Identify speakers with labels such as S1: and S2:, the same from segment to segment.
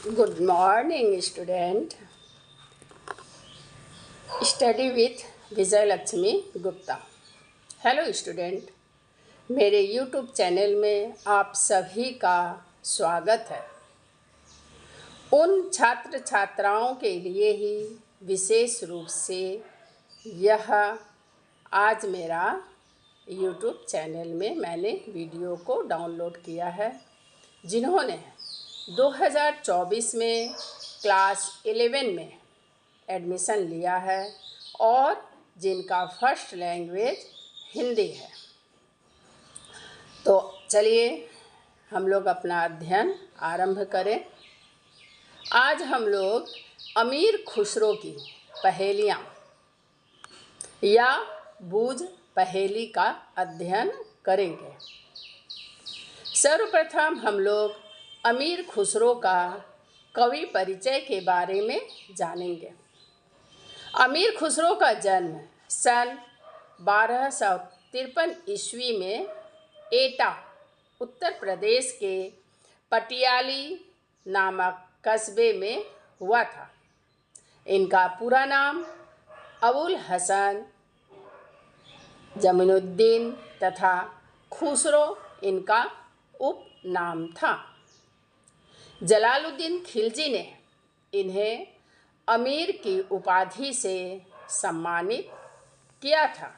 S1: Good morning, student. Study with Vijay Lakshmi Gupta. Hello student, मेरे YouTube channel में आप सभी का स्वागत है. उन छात्र छात्राओं के लिए ही विशेष रूप से यह आज मेरा यूट्यूब चैनल में मैंने वीडियो को डाउनलोड किया है, जिन्होंने 2024 में क्लास 11 में एडमिशन लिया है और जिनका फर्स्ट लैंग्वेज हिंदी है. तो चलिए हम लोग अपना अध्ययन आरंभ करें. आज हम लोग अमीर खुसरो की पहेलियाँ या बूझ पहेली का अध्ययन करेंगे. सर्वप्रथम हम लोग अमीर खुसरो का कवि परिचय के बारे में जानेंगे. अमीर खुसरो का जन्म सन 1253 ईस्वी में एटा, उत्तर प्रदेश के पटियाली नामक कस्बे में हुआ था. इनका पूरा नाम अबुल हसन जमीनुद्दीन तथा खुसरो इनका उपनाम था. जलालुद्दीन खिलजी ने इन्हें अमीर की उपाधि से सम्मानित किया था.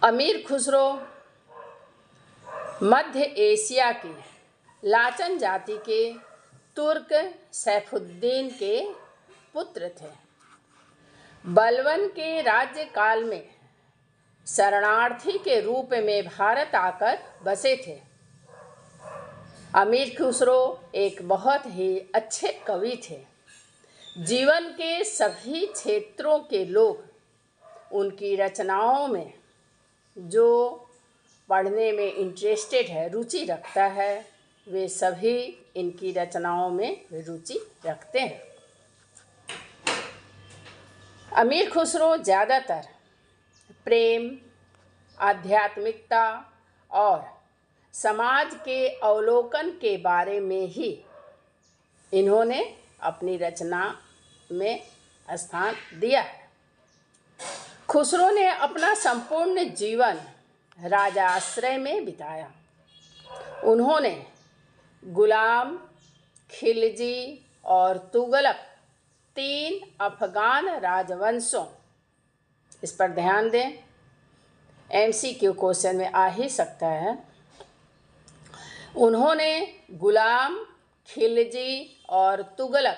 S1: अमीर खुसरो मध्य एशिया की लाचन जाति के तुर्क सैफुद्दीन के पुत्र थे. बलबन के राज्यकाल में शरणार्थी के रूप में भारत आकर बसे थे. अमीर खुसरो एक बहुत ही अच्छे कवि थे. जीवन के सभी क्षेत्रों के लोग उनकी रचनाओं में जो पढ़ने में इंटरेस्टेड है, रुचि रखता है, वे सभी इनकी रचनाओं में रुचि रखते हैं. अमीर खुसरो ज़्यादातर प्रेम, आध्यात्मिकता और समाज के अवलोकन के बारे में ही इन्होंने अपनी रचना में स्थान दिया है. खुसरो ने अपना संपूर्ण जीवन राजाश्रय में बिताया. उन्होंने गुलाम, खिलजी और तुगलक 3 अफगान राजवंशों, इस पर ध्यान दें, MCQ क्वेश्चन में आ ही सकता है. उन्होंने गुलाम, खिलजी और तुगलक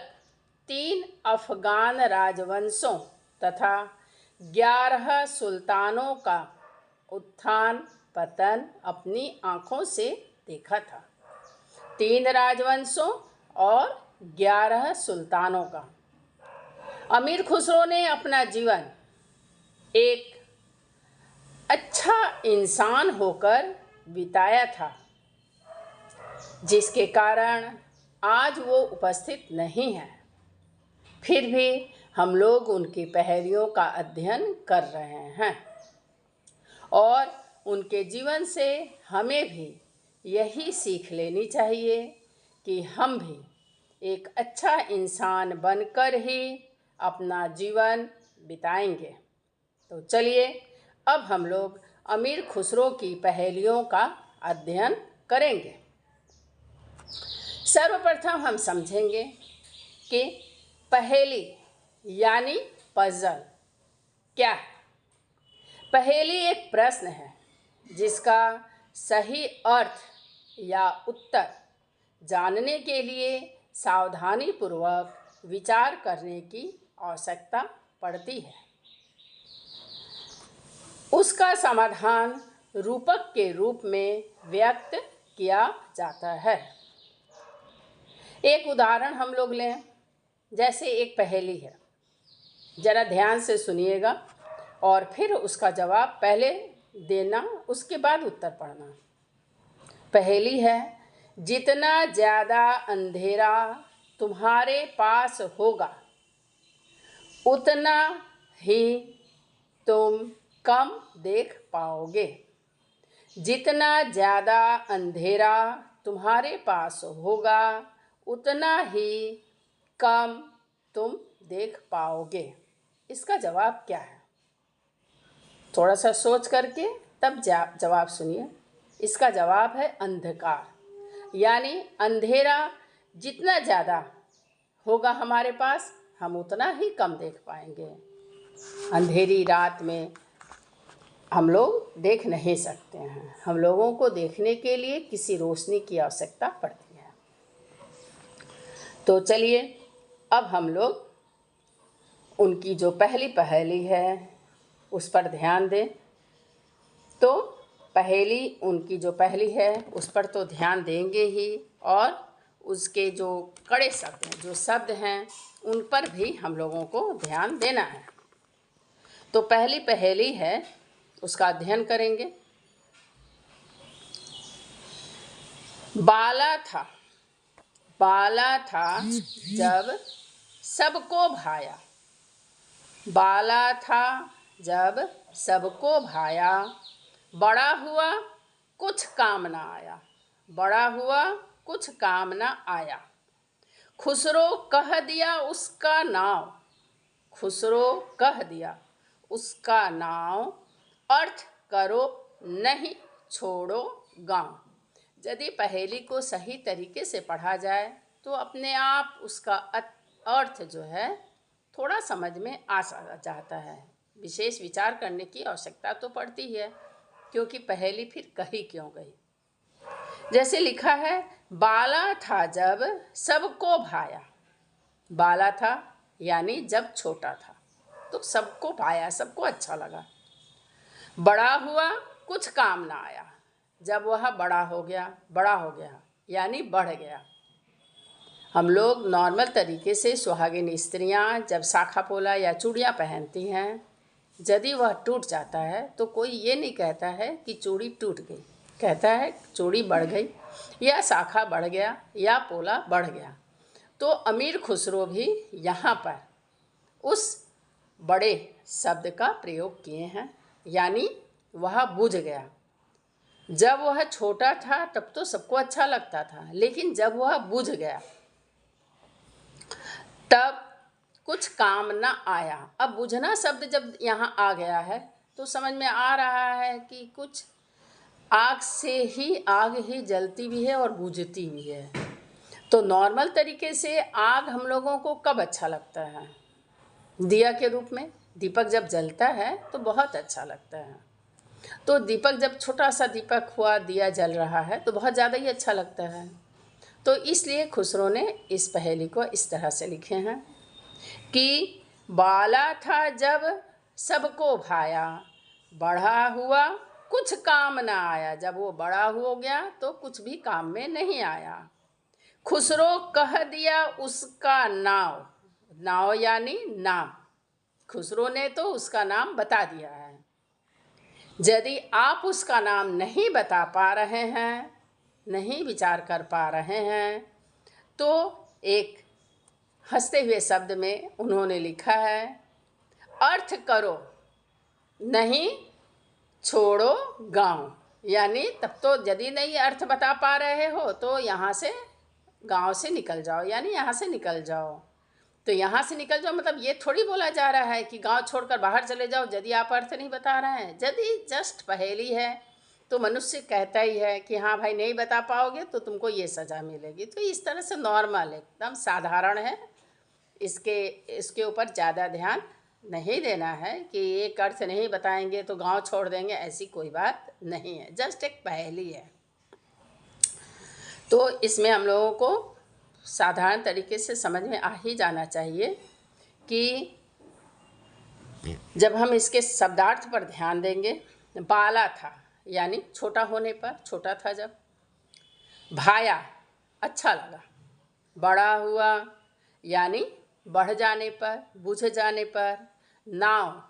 S1: 3 अफगान राजवंशों तथा 11 सुल्तानों का उत्थान पतन अपनी आँखों से देखा था. 3 राजवंशों और 11 सुल्तानों का. अमीर खुसरो ने अपना जीवन एक अच्छा इंसान होकर बिताया था, जिसके कारण आज वो उपस्थित नहीं है. फिर भी हम लोग उनकी पहेलियों का अध्ययन कर रहे हैं और उनके जीवन से हमें भी यही सीख लेनी चाहिए कि हम भी एक अच्छा इंसान बनकर ही अपना जीवन बिताएंगे. तो चलिए अब हम लोग अमीर खुसरो की पहेलियों का अध्ययन करेंगे. सर्वप्रथम हम समझेंगे कि पहेली यानी पजल क्या है. पहेली एक प्रश्न है जिसका सही अर्थ या उत्तर जानने के लिए सावधानीपूर्वक विचार करने की आवश्यकता पड़ती है. उसका समाधान रूपक के रूप में व्यक्त किया जाता है. एक उदाहरण हम लोग लें. जैसे एक पहेली है, ज़रा ध्यान से सुनिएगा और फिर उसका जवाब पहले देना, उसके बाद उत्तर पढ़ना. पहेली है, जितना ज़्यादा अंधेरा तुम्हारे पास होगा उतना ही तुम कम देख पाओगे. जितना ज़्यादा अंधेरा तुम्हारे पास होगा उतना ही कम तुम देख पाओगे। इसका जवाब क्या है? थोड़ा सा सोच करके तब जवाब सुनिए। इसका जवाब है अंधकार। यानी अंधेरा जितना ज़्यादा होगा हमारे पास, हम उतना ही कम देख पाएंगे। अंधेरी रात में हम लोग देख नहीं सकते हैं। हम लोगों को देखने के लिए किसी रोशनी की आवश्यकता पड़ती है। तो चलिए अब हम लोग उनकी जो पहली पहेली है उस पर ध्यान दें। तो पहेली उनकी जो पहली है उस पर तो ध्यान देंगे ही, और उसके जो कड़े शब्द हैं, जो शब्द हैं, उन पर भी हम लोगों को ध्यान देना है। तो पहली पहेली है, उसका अध्ययन करेंगे। बाला था जब सबको भाया। बाला था जब सबको भाया, बड़ा हुआ कुछ काम न आया। बड़ा हुआ कुछ काम न आया। खुसरो कह दिया उसका नाव। खुसरो कह दिया उसका नाव, अर्थ करो नहीं छोड़ो गाँव। यदि पहेली को सही तरीके से पढ़ा जाए तो अपने आप उसका अर्थ जो है थोड़ा समझ में आ जाता है। विशेष विचार करने की आवश्यकता तो पड़ती है, क्योंकि पहेली फिर कही क्यों गई। जैसे लिखा है, बाला था जब सबको भाया। बाला था यानी जब छोटा था तो सबको भाया, सबको अच्छा लगा। बड़ा हुआ कुछ काम ना आया। जब वह बड़ा हो गया यानी बढ़ गया। हम लोग नॉर्मल तरीके से सुहागिन स्त्रियां जब शाखा पोला या चूड़ियाँ पहनती हैं, यदि वह टूट जाता है तो कोई ये नहीं कहता है कि चूड़ी टूट गई, कहता है चूड़ी बढ़ गई या शाखा बढ़ गया या पोला बढ़ गया। तो अमीर खुसरो भी यहाँ पर उस बड़े शब्द का प्रयोग किए हैं, यानी वह बुझ गया। जब वह छोटा था तब तो सबको अच्छा लगता था, लेकिन जब वह बुझ गया तब कुछ काम न आया। अब बुझना शब्द जब यहाँ आ गया है तो समझ में आ रहा है कि कुछ आग ही जलती भी है और बुझती भी है। तो नॉर्मल तरीके से आग हम लोगों को कब अच्छा लगता है? दिया के रूप में। दीपक जब जलता है तो बहुत अच्छा लगता है। तो दीपक जब छोटा सा दीपक हुआ, दिया जल रहा है तो बहुत ज़्यादा ही अच्छा लगता है। तो इसलिए खुसरो ने इस पहेली को इस तरह से लिखे हैं कि बाला था जब सबको भाया, बड़ा हुआ कुछ काम ना आया। जब वो बड़ा हो गया तो कुछ भी काम में नहीं आया। खुसरो कह दिया उसका नाव। नाव यानी नाम। खुसरो ने तो उसका नाम बता दिया है। यदि आप उसका नाम नहीं बता पा रहे हैं, नहीं विचार कर पा रहे हैं, तो एक हंसते हुए शब्द में उन्होंने लिखा है, अर्थ करो नहीं छोड़ो गाँव। यानी तब तो यदि नहीं अर्थ बता पा रहे हो तो यहाँ से गाँव से निकल जाओ, यानी यहाँ से निकल जाओ। तो यहाँ से निकल जाओ मतलब ये थोड़ी बोला जा रहा है कि गांव छोड़कर बाहर चले जाओ यदि आप अर्थ नहीं बता रहे हैं। यदि जस्ट पहेली है तो मनुष्य कहता ही है कि हाँ भाई नहीं बता पाओगे तो तुमको ये सज़ा मिलेगी। तो इस तरह से नॉर्मल एकदम साधारण है, इसके ऊपर ज़्यादा ध्यान नहीं देना है कि एक अर्थ नहीं बताएंगे तो गाँव छोड़ देंगे, ऐसी कोई बात नहीं है। जस्ट एक पहेली है। तो इसमें हम लोगों को साधारण तरीके से समझ में आ ही जाना चाहिए कि जब हम इसके शब्दार्थ पर ध्यान देंगे, बाला था यानी छोटा होने पर, छोटा था जब। भाया अच्छा लगा। बड़ा हुआ यानी बढ़ जाने पर, बुझ जाने पर। नाव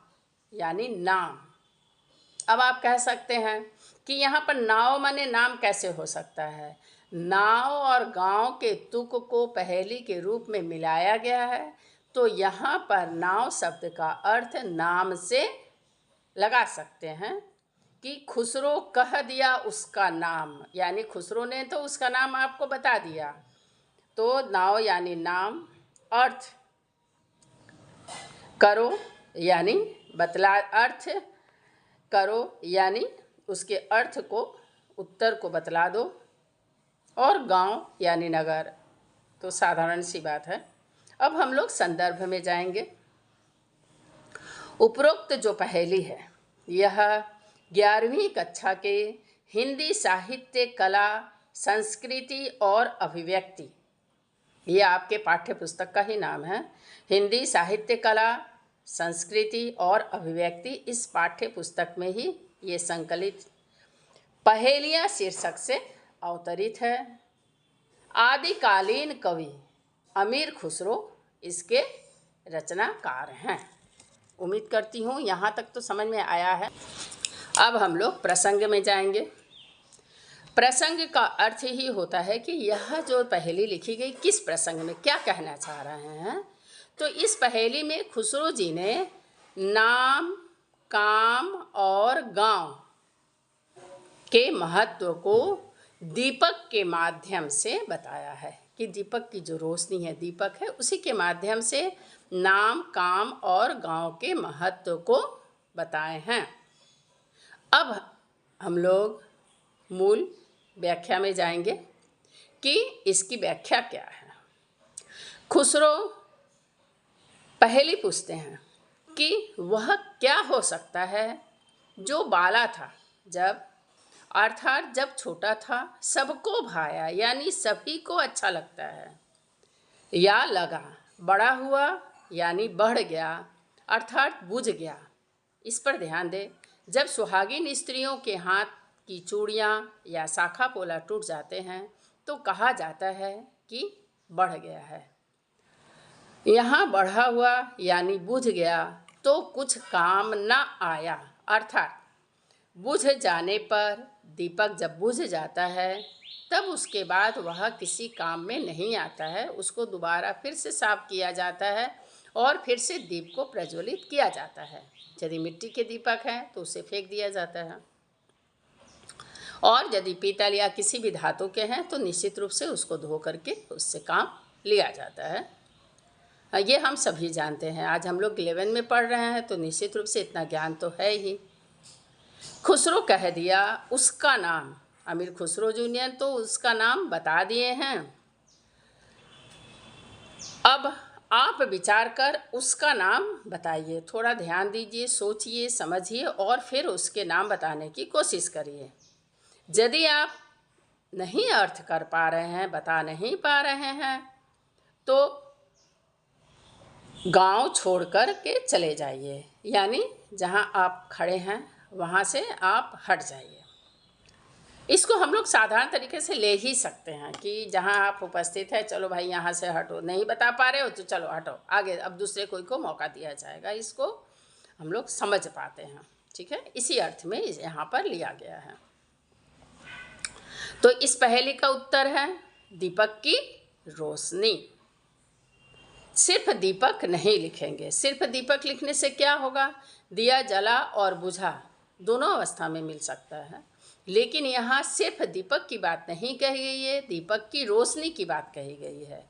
S1: यानी नाम। अब आप कह सकते हैं कि यहाँ पर नाव माने नाम कैसे हो सकता है? नाव और गांव के तुक को पहेली के रूप में मिलाया गया है, तो यहाँ पर नाव शब्द का अर्थ नाम से लगा सकते हैं कि खुसरो कह दिया उसका नाम, यानी खुसरो ने तो उसका नाम आपको बता दिया। तो नाव यानी नाम, अर्थ करो यानी बतला, अर्थ करो यानी उसके अर्थ को, उत्तर को बतला दो, और गांव यानी नगर। तो साधारण सी बात है। अब हम लोग संदर्भ में जाएंगे। उपरोक्त जो पहेली है यह 11वीं कक्षा के हिंदी साहित्य, कला, संस्कृति और अभिव्यक्ति, ये आपके पाठ्य पुस्तक का ही नाम है, हिंदी साहित्य, कला, संस्कृति और अभिव्यक्ति। इस पाठ्य पुस्तक में ही ये संकलित पहेलियाँ शीर्षक से अवतरित है। आदिकालीन कवि अमीर खुसरो इसके रचनाकार हैं। उम्मीद करती हूँ यहाँ तक तो समझ में आया है। अब हम लोग प्रसंग में जाएंगे। प्रसंग का अर्थ ही होता है कि यह जो पहेली लिखी गई किस प्रसंग में क्या कहना चाह रहे हैं। तो इस पहेली में खुसरो जी ने नाम, काम और गांव के महत्व को दीपक के माध्यम से बताया है कि दीपक की जो रोशनी है, दीपक है, उसी के माध्यम से नाम, काम और गांव के महत्व को बताए हैं। अब हम लोग मूल व्याख्या में जाएंगे कि इसकी व्याख्या क्या है। खुसरो पहेली पूछते हैं कि वह क्या हो सकता है जो बाला था जब, अर्थात जब छोटा था सबको भाया यानी सभी को अच्छा लगता है, या लगा बड़ा हुआ यानी बढ़ गया अर्थात बुझ गया। इस पर ध्यान दें, जब सुहागिन स्त्रियों के हाथ की चूड़ियाँ या शाखा पोला टूट जाते हैं तो कहा जाता है कि बढ़ गया है। यहाँ बढ़ा हुआ यानी बुझ गया तो कुछ काम न आया, अर्थात बुझ जाने पर, दीपक जब बुझ जाता है तब उसके बाद वह किसी काम में नहीं आता है, उसको दोबारा फिर से साफ किया जाता है और फिर से दीप को प्रज्वलित किया जाता है। यदि मिट्टी के दीपक हैं तो उसे फेंक दिया जाता है, और यदि पीतल या किसी भी धातु के हैं तो निश्चित रूप से उसको धो करके उससे काम लिया जाता है। ये हम सभी जानते हैं। आज हम लोग 11 में पढ़ रहे हैं तो निश्चित रूप से इतना ज्ञान तो है ही। खुसरो कह दिया उसका नाम, अमीर खुसरो जूनियर तो उसका नाम बता दिए हैं। अब आप विचार कर उसका नाम बताइए, थोड़ा ध्यान दीजिए, सोचिए, समझिए और फिर उसके नाम बताने की कोशिश करिए। यदि आप नहीं अर्थ कर पा रहे हैं, बता नहीं पा रहे हैं तो गांव छोड़कर के चले जाइए, यानी जहां आप खड़े हैं वहां से आप हट जाइए। इसको हम लोग साधारण तरीके से ले ही सकते हैं कि जहां आप उपस्थित है, चलो भाई यहाँ से हटो, नहीं बता पा रहे हो तो चलो हटो आगे, अब दूसरे कोई को मौका दिया जाएगा। इसको हम लोग समझ पाते हैं, ठीक है। इसी अर्थ में यहाँ पर लिया गया है। तो इस पहेली का उत्तर है दीपक की रोशनी। सिर्फ दीपक नहीं लिखेंगे। सिर्फ दीपक लिखने से क्या होगा, दिया जला और बुझा दोनों अवस्था में मिल सकता है, लेकिन यहाँ सिर्फ दीपक की बात नहीं कही गई है, दीपक की रोशनी की बात कही गई है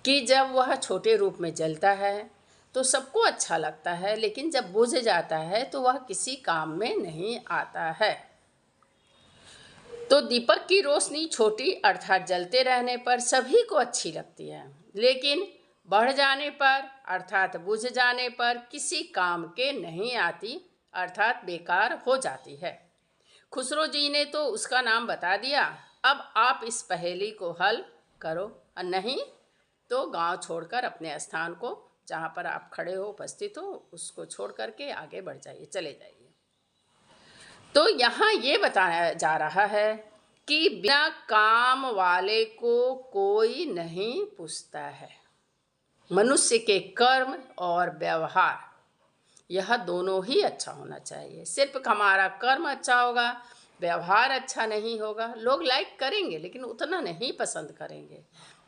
S1: कि जब वह छोटे रूप में जलता है तो सबको अच्छा लगता है, लेकिन जब बुझ जाता है तो वह किसी काम में नहीं आता है। तो दीपक की रोशनी छोटी अर्थात जलते रहने पर सभी को अच्छी लगती है, लेकिन बढ़ जाने पर अर्थात बुझ जाने पर किसी काम के नहीं आती, अर्थात बेकार हो जाती है। खुसरो जी ने तो उसका नाम बता दिया। अब आप इस पहेली को हल करो, और नहीं तो गांव छोड़कर अपने स्थान को, जहाँ पर आप खड़े हो, उपस्थित हो, उसको छोड़ करके आगे बढ़ जाइए, चले जाइए। तो यहाँ ये बताया जा रहा है कि बिना काम वाले को कोई नहीं पूछता है। मनुष्य के कर्म और व्यवहार यह दोनों ही अच्छा होना चाहिए। सिर्फ हमारा कर्म अच्छा होगा, व्यवहार अच्छा नहीं होगा, लोग लाइक करेंगे लेकिन उतना नहीं पसंद करेंगे।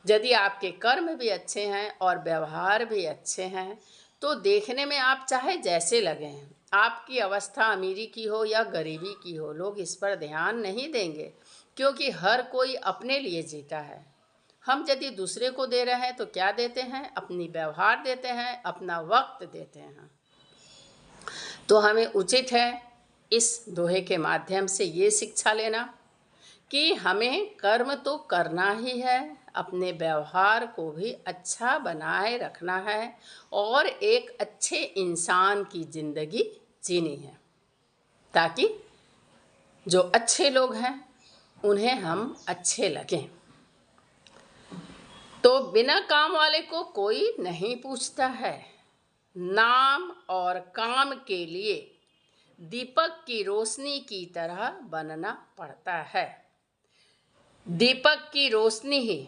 S1: यदि आपके कर्म भी अच्छे हैं और व्यवहार भी अच्छे हैं तो देखने में आप चाहे जैसे लगें, आपकी अवस्था अमीरी की हो या गरीबी की हो, लोग इस पर ध्यान नहीं देंगे, क्योंकि हर कोई अपने लिए जीता है, हम यदि दूसरे को दे रहे हैं तो क्या देते हैं? अपनी व्यवहार देते हैं, अपना वक्त देते हैं। तो हमें उचित है इस दोहे के माध्यम से ये शिक्षा लेना कि हमें कर्म तो करना ही है, अपने व्यवहार को भी अच्छा बनाए रखना है और एक अच्छे इंसान की ज़िंदगी जीनी है, ताकि जो अच्छे लोग हैं उन्हें हम अच्छे लगें। तो बिना काम वाले को कोई नहीं पूछता है। नाम और काम के लिए दीपक की रोशनी की तरह बनना पड़ता है। दीपक की रोशनी ही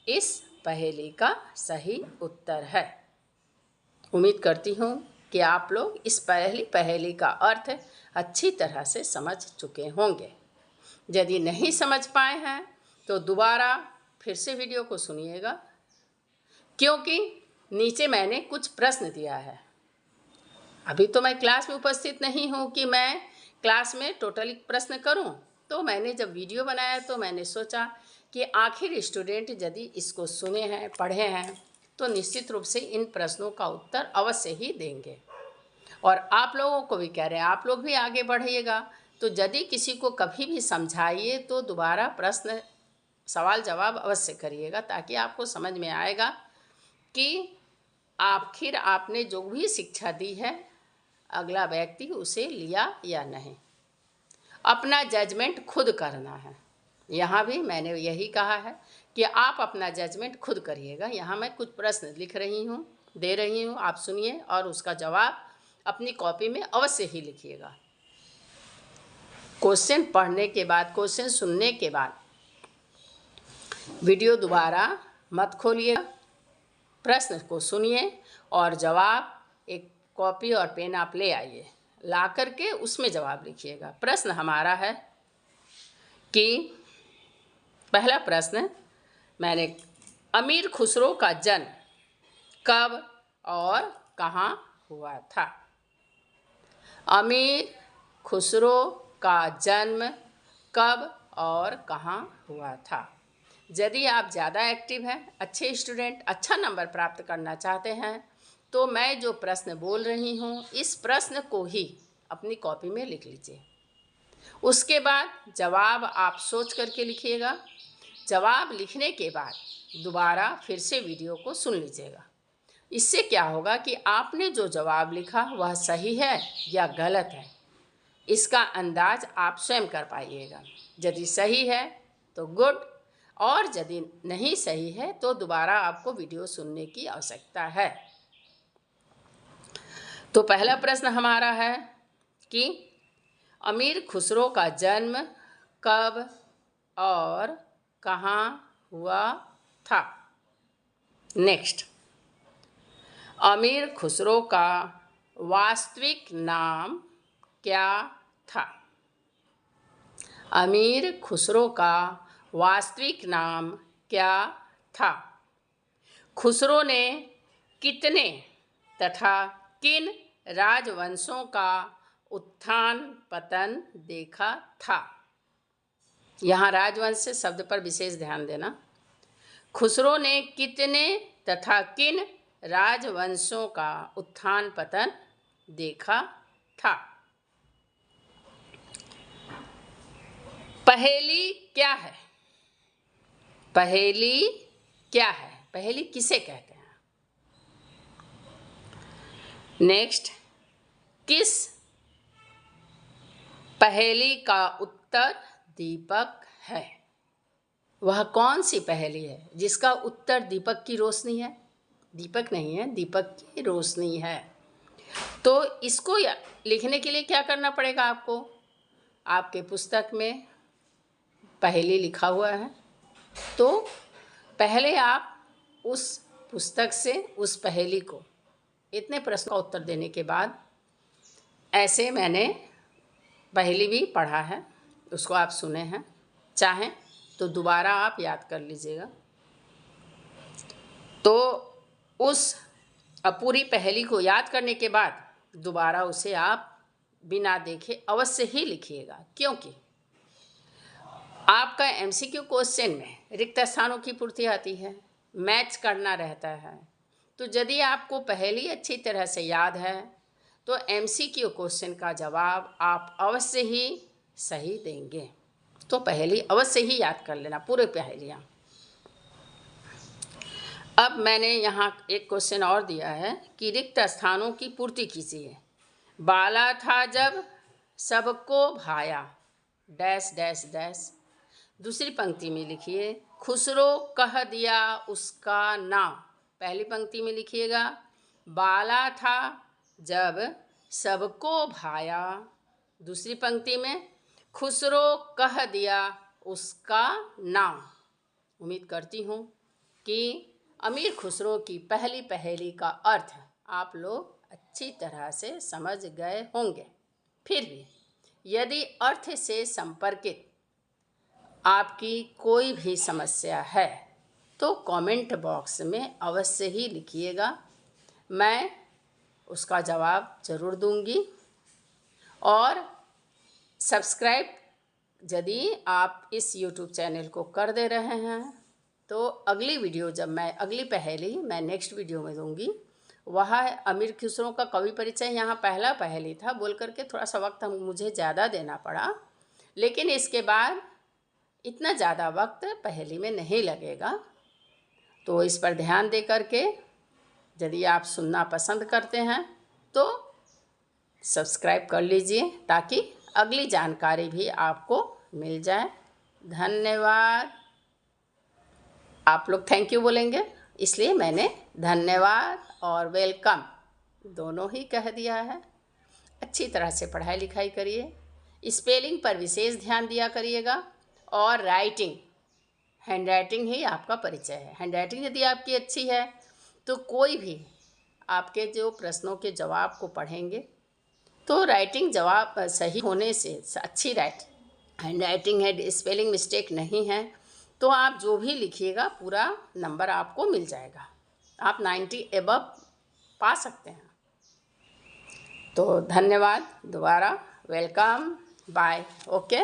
S1: इस पहेली का सही उत्तर है। उम्मीद करती हूँ कि आप लोग इस पहेली का अर्थ अच्छी तरह से समझ चुके होंगे। यदि नहीं समझ पाए हैं तो दोबारा फिर से वीडियो को सुनिएगा, क्योंकि नीचे मैंने कुछ प्रश्न दिया है। अभी तो मैं क्लास में उपस्थित नहीं हूँ कि मैं क्लास में टोटली प्रश्न करूँ, तो मैंने जब वीडियो बनाया तो मैंने सोचा कि आखिर स्टूडेंट यदि इसको सुने हैं, पढ़े हैं, तो निश्चित रूप से इन प्रश्नों का उत्तर अवश्य ही देंगे। और आप लोगों को भी कह रहे हैं, आप लोग भी आगे बढ़िएगा। तो यदि किसी को कभी भी समझाइए तो दोबारा प्रश्न सवाल जवाब अवश्य करिएगा, ताकि आपको समझ में आएगा कि आखिर आपने जो भी शिक्षा दी है अगला व्यक्ति उसे लिया या नहीं। अपना जजमेंट खुद करना है। यहाँ भी मैंने यही कहा है कि आप अपना जजमेंट खुद करिएगा। यहाँ मैं कुछ प्रश्न लिख रही हूँ, दे रही हूँ, आप सुनिए और उसका जवाब अपनी कॉपी में अवश्य ही लिखिएगा। क्वेश्चन पढ़ने के बाद, क्वेश्चन सुनने के बाद वीडियो दोबारा मत खोलिएगा, प्रश्न को सुनिए और जवाब एक कॉपी और पेन आप ले आइए, ला करके उसमें जवाब लिखिएगा। प्रश्न हमारा है कि पहला प्रश्न मैंने, अमीर खुसरो का जन्म कब और कहाँ हुआ था? अमीर खुसरो का जन्म कब और कहाँ हुआ था? यदि आप ज़्यादा एक्टिव हैं, अच्छे स्टूडेंट, अच्छा नंबर प्राप्त करना चाहते हैं, तो मैं जो प्रश्न बोल रही हूँ इस प्रश्न को ही अपनी कॉपी में लिख लीजिए। उसके बाद जवाब आप सोच करके लिखिएगा। जवाब लिखने के बाद दोबारा फिर से वीडियो को सुन लीजिएगा। इससे क्या होगा कि आपने जो जवाब लिखा वह सही है या गलत है, इसका अंदाज आप स्वयं कर पाइएगा। यदि सही है तो गुड, और यदि नहीं सही है तो दोबारा आपको वीडियो सुनने की आवश्यकता है। तो पहला प्रश्न हमारा है कि अमीर खुसरो का जन्म कब और कहाँ हुआ था? नेक्स्ट, अमीर खुसरो का वास्तविक नाम क्या था? अमीर खुसरो का वास्तविक नाम क्या था? खुसरो ने कितने तथा किन राजवंशों का उत्थान पतन देखा था? यहाँ राजवंश से शब्द पर विशेष ध्यान देना। खुसरो ने कितने तथा किन राजवंशों का उत्थान पतन देखा था? पहेली क्या है? पहेली क्या है? पहेली किसे कहते हैं? नेक्स्ट, किस पहेली का उत्तर दीपक है? वह कौन सी पहेली है जिसका उत्तर दीपक की रोशनी है? दीपक नहीं है, दीपक की रोशनी है। तो इसको लिखने के लिए क्या करना पड़ेगा आपको? आपके पुस्तक में पहेली लिखा हुआ है, तो पहले आप उस पुस्तक से उस पहेली को, इतने प्रश्न का उत्तर देने के बाद, ऐसे मैंने पहेली भी पढ़ा है, उसको आप सुने हैं, चाहें तो दोबारा आप याद कर लीजिएगा। तो उस पूरी पहेली को याद करने के बाद दोबारा उसे आप बिना देखे अवश्य ही लिखिएगा, क्योंकि आपका एमसीक्यू क्वेश्चन में रिक्त स्थानों की पूर्ति आती है, मैच करना रहता है। तो यदि आपको पहली अच्छी तरह से याद है तो एमसीक्यू क्वेश्चन का जवाब आप अवश्य ही सही देंगे। तो पहली अवश्य ही याद कर लेना, पूरे पहेलियाँ। अब मैंने यहाँ एक क्वेश्चन और दिया है कि रिक्त स्थानों की पूर्ति कीजिए। बाला था जब सबको भाया, डैश डैश डैश। दूसरी पंक्ति में लिखिए, खुसरो कह दिया उसका नाम। पहली पंक्ति में लिखिएगा, बाला था जब सबको भाया। दूसरी पंक्ति में, खुसरो कह दिया उसका नाम। उम्मीद करती हूँ कि अमीर खुसरो की पहली पहेली का अर्थ आप लोग अच्छी तरह से समझ गए होंगे। फिर भी यदि अर्थ से संपर्कित आपकी कोई भी समस्या है तो कमेंट बॉक्स में अवश्य ही लिखिएगा, मैं उसका जवाब ज़रूर दूंगी। और सब्सक्राइब यदि आप इस YouTube चैनल को कर दे रहे हैं तो अगली वीडियो, जब मैं अगली पहेली मैं नेक्स्ट वीडियो में दूंगी, वह है अमीर खुसरो का कवि परिचय। यहाँ पहला पहेली था, बोल करके थोड़ा सा वक्त मुझे ज़्यादा देना पड़ा, लेकिन इसके बाद इतना ज़्यादा वक्त पहेली में नहीं लगेगा। तो इस पर ध्यान दे करके यदि आप सुनना पसंद करते हैं तो सब्सक्राइब कर लीजिए ताकि अगली जानकारी भी आपको मिल जाए। धन्यवाद। आप लोग थैंक यू बोलेंगे, इसलिए मैंने धन्यवाद और वेलकम दोनों ही कह दिया है। अच्छी तरह से पढ़ाई लिखाई करिए, स्पेलिंग पर विशेष ध्यान दिया करिएगा। और राइटिंग, हैंड राइटिंग ही आपका परिचय है। हैंड राइटिंग यदि आपकी अच्छी है तो कोई भी आपके जो प्रश्नों के जवाब को पढ़ेंगे तो राइटिंग जवाब सही होने से, अच्छी हैंड राइटिंग है, स्पेलिंग मिस्टेक नहीं है, तो आप जो भी लिखिएगा पूरा नंबर आपको मिल जाएगा। आप 90 एबव पा सकते हैं। तो धन्यवाद, दोबारा वेलकम, बाय, ओके।